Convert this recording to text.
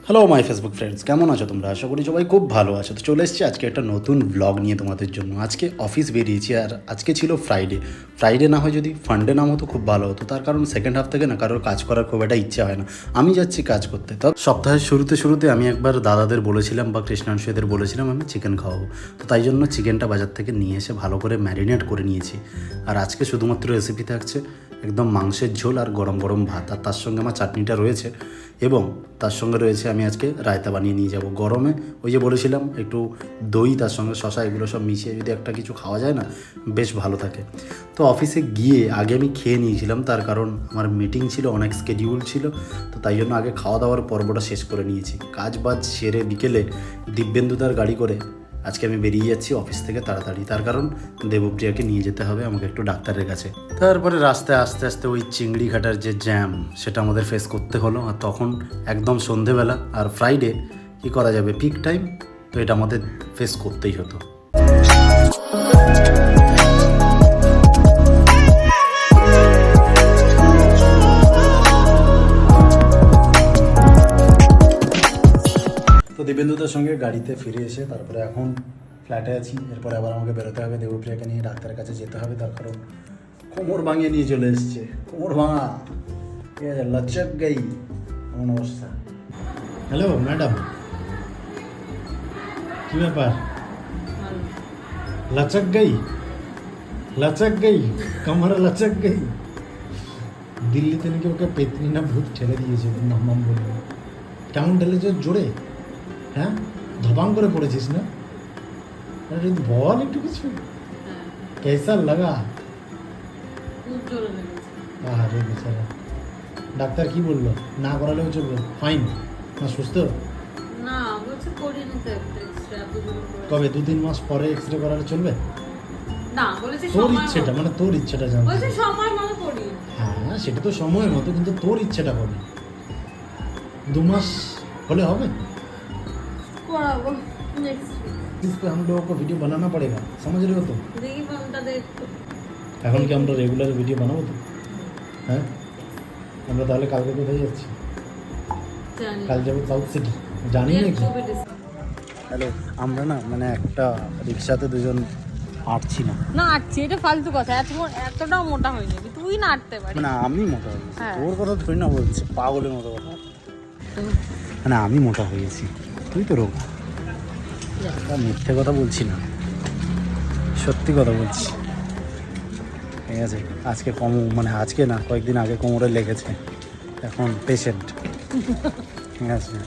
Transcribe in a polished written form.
Hello my Facebook friends, কেমন আছো তোমরা? আশা করি সবাই খুব ভালো আছো। তো চলে এসেছি আজকে একটা নতুন ব্লগ নিয়ে তোমাদের জন্য। আজকে অফিস বেরিয়েছি আর আজকে ছিল ফ্রাইডে না হয় যদি ফান্ডে নাম হতো খুব ভালো হতো। তার কারণ সেকেন্ড হাফ থেকে না কারোর কাজ করার খুব একটা ইচ্ছা হয় না। আমি যাচ্ছি কাজ করতে। তো সপ্তাহের শুরুতে আমি একবার দাদাদের বলেছিলাম বা কৃষ্ণাংশুদের বলেছিলাম আমি চিকেন খাওয়াবো। তো তাই জন্য চিকেনটা বাজার থেকে নিয়ে এসে ভালো করে ম্যারিনেট করে নিয়েছি। আর আজকে শুধুমাত্র রেসিপি থাকছে একদম মাংসের ঝোল আর গরম গরম ভাত, আর তার সঙ্গে আমার চাটনিটা রয়েছে এবং তার সঙ্গে রয়েছে আমি আজকে রায়তা বানিয়ে নিয়ে যাব গরমে। ওই যে বলেছিলাম একটু দই তার সঙ্গে শশা এগুলো সব মিশিয়ে যদি একটা কিছু খাওয়া যায় না বেশ ভালো থাকে। তো অফিসে গিয়ে আগে আমি খেয়ে নিয়েছিলাম, তার কারণ আমার মিটিং ছিল, অনেক স্কেডিউল ছিল। তো তাই জন্য আগে খাওয়া দাওয়ার পর্বটা শেষ করে নিয়েছি। কাজ বাজ সেরে বিকেলে দিব্যেন্দুদার গাড়ি করে আজকে আমি বেরিয়ে যাচ্ছি অফিস থেকে তাড়াতাড়ি। তার কারণ দেবপ্রিয়াকে নিয়ে যেতে হবে আমাকে একটু ডাক্তারের কাছে। তারপরে রাস্তায় আস্তে আস্তে ওই চিংড়ি ঘাটার যে জ্যাম সেটা আমাদের ফেস করতে হলো। আর তখন একদম সন্ধেবেলা, আর ফ্রাইডে কী করা যাবে, পিক টাইম, তো এটা আমাদের ফেস করতেই হতো। তো দেবেন্দুদের সঙ্গে গাড়িতে ফিরে এসে তারপরে এখন ফ্ল্যাটে আছি। এরপরে আবার আমাকে বেরোতে হবে, দেবপ্রিয়াকে নিয়ে ডাক্তারের কাছে যেতে হবে। তার কারণ কোমর ভাঙিয়ে নিয়ে চলে এসছে, কোমর ভাঙা, ঠিক আছে, লচক গাই এমন অবস্থা। হ্যালো ম্যাডাম, কী ব্যাপার? লচক গই কামার লচক গই। দিল্লিতে নাকি ওকে পেতনি না ভূত ঠেলে দিয়েছে, নাম বললো। কেমন ঠেলেছে? জোরে? হ্যাঁ, ধপাং করে পড়েছিস না? আরে বল একটু কিছু, কেসা লাগা? আরে বেচারা, ডাক্তার কি বললো? না করালেও চলবে, ফাইন না? সুস্থ না বলছে করিয়ে নিতে এক্সট্রা। কবে? 2-3 মাস পরে এক্সরে করালে চলবে? না বলেছে তোর ইচ্ছেটা, মানে তোর ইচ্ছেটা জানতে। বলছে সময় মতো করিয়ে। হ্যাঁ সেটা তো সময়ের মতো, কিন্তু তোর ইচ্ছেটা হবে। 2 মাস হলে হবে? করাবো নেক্সট इस पे हम लोगों को वीडियो बनाना पड़ेगा, समझ रहे हो? तो দেখি ফোনটা দেখ। এখন কি আমরা রেগুলার ভিডিও বানাবো তো? হ্যাঁ, আমরা তাহলে কালকে কোথায় যাচ্ছি? জানি কাল যাবো সাউথ সিটি, জানি না কি। ছবি দিস। হ্যালো, আমরা না মানে একটা রিক্সাতে দুজন হাঁটছি না। না আটছি, এটা ফালতু কথা। এতটাও মোটা হয়ে যাবি তুই, না আটতে পারিস। মানে আমি মোটা হয়েছি, হ্যাঁ। তোর কথা থই না বলছি, পাগলের মতো কথা। মানে আমি মোটা হয়েছি, তুই তো রোগা। মিথ্যে কথা বলছি না, সত্যি কথা বলছি। ঠিক আছে, আজকে মানে আজকে না, কয়েকদিন আগে কোমরে লেগেছে, এখন পেশেন্ট। ঠিক আছে,